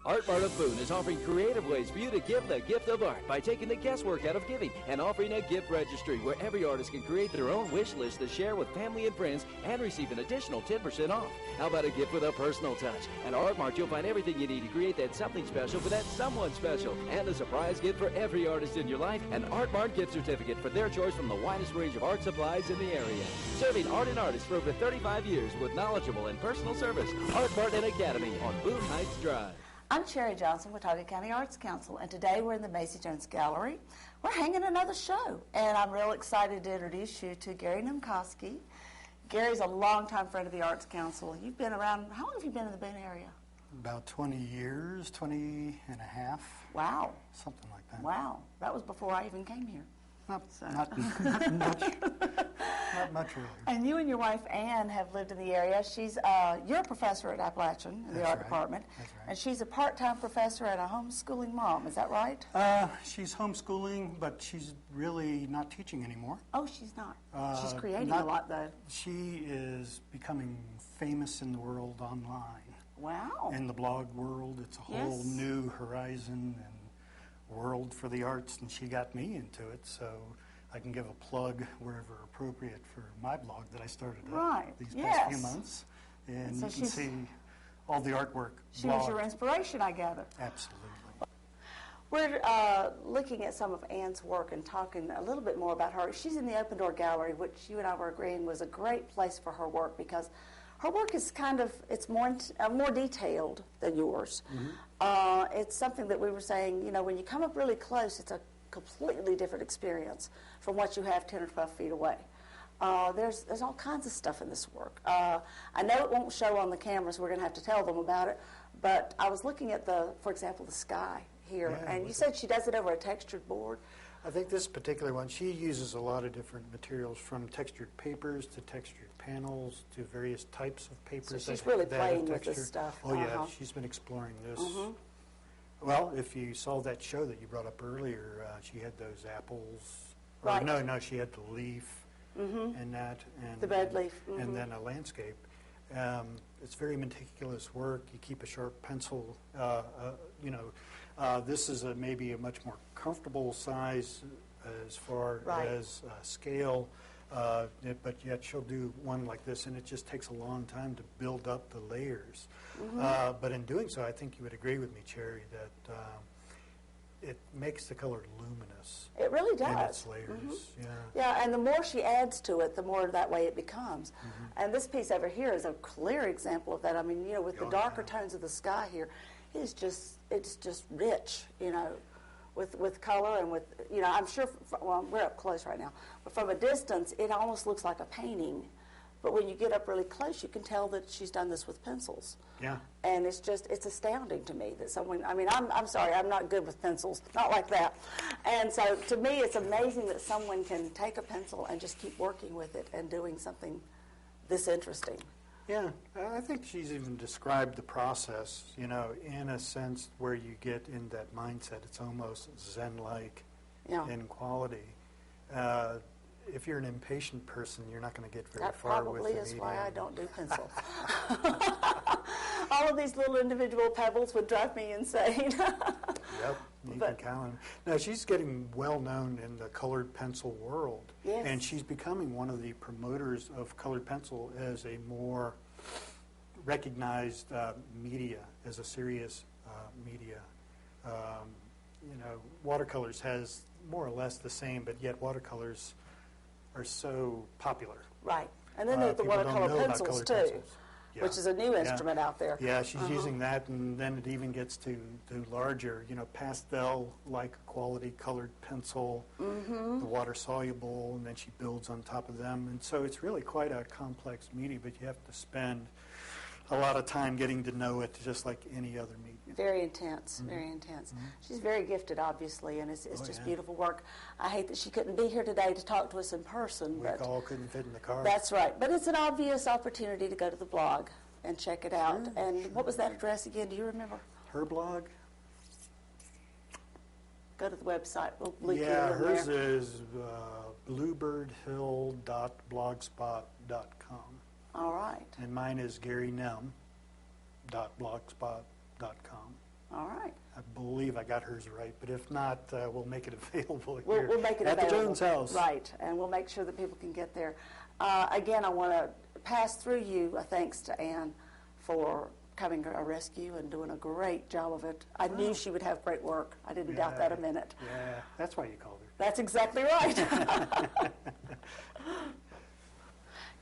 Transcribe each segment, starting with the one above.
Art Mart of Boone is offering creative ways for you to give the gift of art by taking the guesswork out of giving and offering a gift registry where every artist can create their own wish list to share with family and friends and receive an additional 10% off. How about a gift with a personal touch? At Art Mart, you'll find everything you need to create that something special for that someone special, and a surprise gift for every artist in your life, an Art Mart gift certificate for their choice from the widest range of art supplies in the area. Serving art and artists for over 35 years with knowledgeable and personal service. Art Mart and Academy on Boone Heights Drive. I'm Sherry Johnson, Watauga County Arts Council, and today we're in the Macy Jones Gallery. We're hanging another show, and I'm real excited to introduce you to Gary Nemcosky. Gary's a longtime friend of the Arts Council. You've been around, how long have you been in the Boone area? About 20 years, 20 and a half. Wow. Something like that. Wow. That was before I even came here. Not much really. And you and your wife, Ann, have lived in the area. You're a professor at Appalachian in the art department. That's right. And she's a part-time professor and a homeschooling mom. Is that right? She's homeschooling, but she's really not teaching anymore. Oh, she's not. She's creating a lot, though. She is becoming famous in the world online. Wow. In the blog world, it's a whole new horizon and world for the arts, and she got me into it, so I can give a plug wherever appropriate for my blog that I started these past few months. And so you can see all the artwork. She was your inspiration, I gather. Absolutely. We're looking at some of Ann's work and talking a little bit more about her. She's in the Open Door Gallery, which you and I were agreeing was a great place for her work because her work is it's more detailed than yours. Mm-hmm. It's something that we were saying, you know, when you come up really close, it's a completely different experience from what you have 10 or 12 feet away. There's all kinds of stuff in this work. I know it won't show on the camera, so we're going to have to tell them about it, but I was looking at for example, the sky here, and you said she does it over a textured board. I think this particular one, she uses a lot of different materials, from textured papers to textured panels to various types of papers. So she's really playing with this stuff. Oh, yeah, she's been exploring this. Mm-hmm. Well, if you saw that show that you brought up earlier, she had those apples. Right. No, she had the leaf and that. And the red leaf. Mm-hmm. And then a landscape. It's very meticulous work. You keep a sharp pencil. This is maybe a much more comfortable size as far as scale, but yet she'll do one like this, and it just takes a long time to build up the layers. Mm-hmm. But in doing so, I think you would agree with me, Cherry, that it makes the color luminous. It really does. In its layers. Mm-hmm. Yeah, and the more she adds to it, the more that way it becomes. Mm-hmm. And this piece over here is a clear example of that. I mean, you know, with the darker tones of the sky here, it's just rich, you know, with color and with, you know, I'm sure, well, we're up close right now, but from a distance, it almost looks like a painting. But when you get up really close, you can tell that she's done this with pencils. Yeah. And it's astounding to me that someone, I mean, I'm sorry, I'm not good with pencils, not like that. And so to me, it's amazing that someone can take a pencil and just keep working with it and doing something this interesting. Yeah, I think she's even described the process, you know, in a sense where you get in that mindset. It's almost Zen-like in quality. If you're an impatient person, you're not going to get very far with the medium. That probably is why I don't do pencil. All of these little individual pebbles would drive me insane. Yep, you can count them. Now, she's getting well known in the colored pencil world. Yes. And she's becoming one of the promoters of colored pencil as a more recognized media, as a serious media. You know, watercolors has more or less the same, but yet watercolors are so popular. Right. And then there's the watercolor pencils, too. Pencils. Yeah. Which is a new instrument out there. Yeah, she's using that, and then it even gets to larger, you know, pastel-like quality colored pencil, the water-soluble, and then she builds on top of them. And so it's really quite a complex media, but you have to spend a lot of time getting to know it, just like any other medium. Very intense, very intense. She's very gifted, obviously, and it's just beautiful work. I hate that she couldn't be here today to talk to us in person. We all couldn't fit in the car. That's right. But it's an obvious opportunity to go to the blog and check it out. Sure. And what was that address again? Do you remember? Her blog? Go to the website. We'll link you in hers there. is bluebirdhill.blogspot.com. All right. And mine is GaryNem.blogspot.com. All right. I believe I got hers right, but if not, we'll make it available here We'll make it at available. the Jones House. Right, and we'll make sure that people can get there. Again, I want to pass through you a thanks to Ann for coming to our rescue and doing a great job of it. I knew she would have great work. I didn't doubt that a minute. Yeah, that's why you called her. That's exactly right.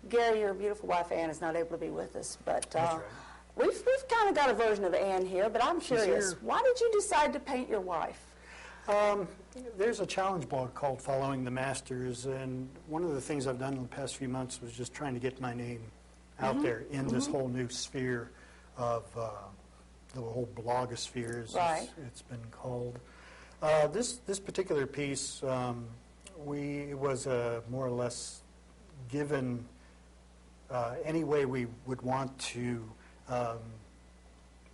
Gary, your beautiful wife Ann is not able to be with us, but That's right. we've kind of got a version of Ann here, but I'm curious, here. why did you decide to paint your wife? There's a challenge blog called Following the Masters, and one of the things I've done in the past few months was just trying to get my name out there in this whole new sphere of the whole blogosphere, as it's been called. This particular piece, it was more or less given any way we would want to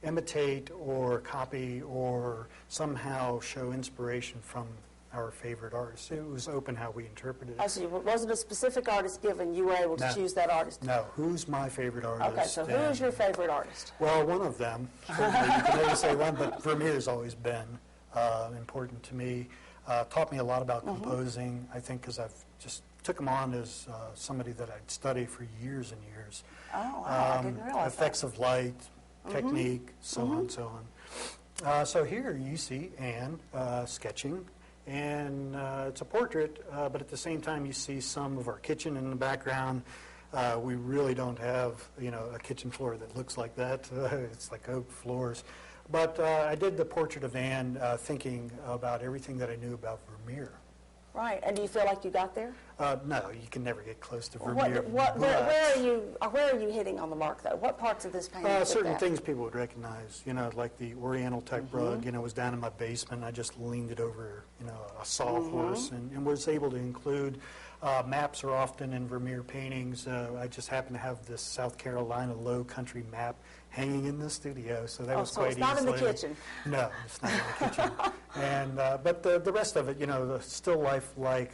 imitate or copy or somehow show inspiration from our favorite artists. It was open how we interpreted it. I see. It wasn't a specific artist given. You were able to choose that artist. No. Who's my favorite artist? Okay, so who is your favorite artist? Well, one of them. Certainly. You can only say one, but Vermeer's always been important to me. Taught me a lot about composing, I think, because I've just took him on as somebody that I'd studied for years and years. Oh, wow, I didn't realize effects of light, technique, so on, so on. So here you see Anne sketching, and it's a portrait, but at the same time you see some of our kitchen in the background. We really don't have, a kitchen floor that looks like that. It's like oak floors. But I did the portrait of Anne thinking about everything that I knew about Vermeer. Right, and do you feel like you got there? No, you can never get close to Vermeer. Where are you hitting on the mark, though? What parts of this painting? Certain things people would recognize, like the Oriental type rug, was down in my basement. I just leaned it over, a sawhorse, and was able to include maps are often in Vermeer paintings. I just happen to have this South Carolina low country map hanging in the studio, so that was quite easy. So it's not in the kitchen? No, it's not in the kitchen. And but the rest of it, the still life-like,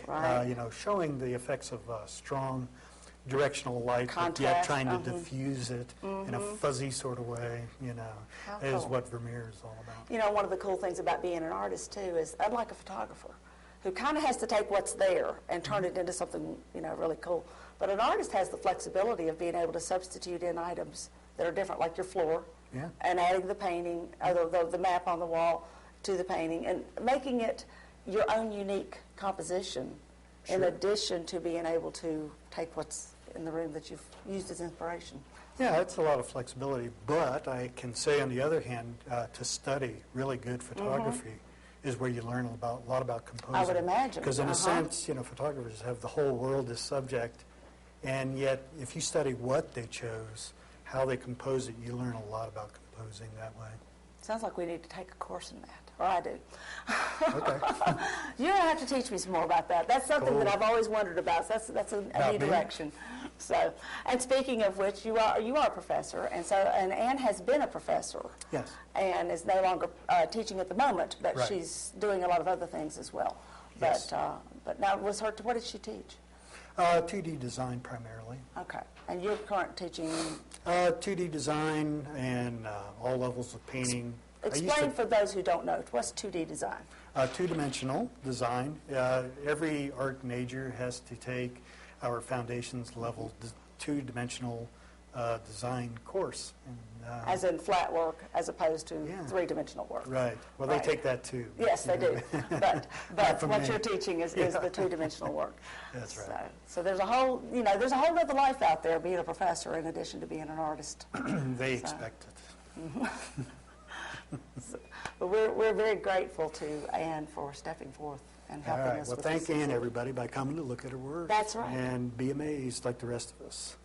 showing the effects of strong directional light, contrast, but yet trying to diffuse it in a fuzzy sort of way, is what Vermeer is all about. One of the cool things about being an artist, too, is unlike a photographer, who kind of has to take what's there and turn it into something, really cool. But an artist has the flexibility of being able to substitute in items that are different, like your floor, and adding the painting, the map on the wall to the painting, and making it your own unique composition, in addition to being able to take what's in the room that you've used as inspiration. Yeah, it's a lot of flexibility, but I can say, on the other hand, to study really good photography is where you learn a lot about composing. I would imagine. Because in a sense, photographers have the whole world as subject, and yet if you study what they chose, how they compose it, you learn a lot about composing that way. Sounds like we need to take a course in that, or I do. Okay. You're going to have to teach me some more about that. That's something that I've always wondered about. So that's a new direction. So, and speaking of which, you are a professor, and Anne has been a professor. Yes. And is no longer teaching at the moment, but she's doing a lot of other things as well. Yes. But now, what did she teach? 2D design primarily. Okay. And you're current teaching? 2D design and all levels of painting. Explain for those who don't know, what's 2D design? Two-dimensional design. Every art major has to take our foundations level two-dimensional design course. And, as in flat work, as opposed to three-dimensional work. Right. Well, they take that too. Yes, they do. But what you're teaching is the two-dimensional work. That's right. So there's a whole other life out there being a professor in addition to being an artist. They expect it. But we're very grateful to Anne for stepping forth and helping us. Well, thank Anne, everybody, by coming to look at her work. That's right. And be amazed like the rest of us.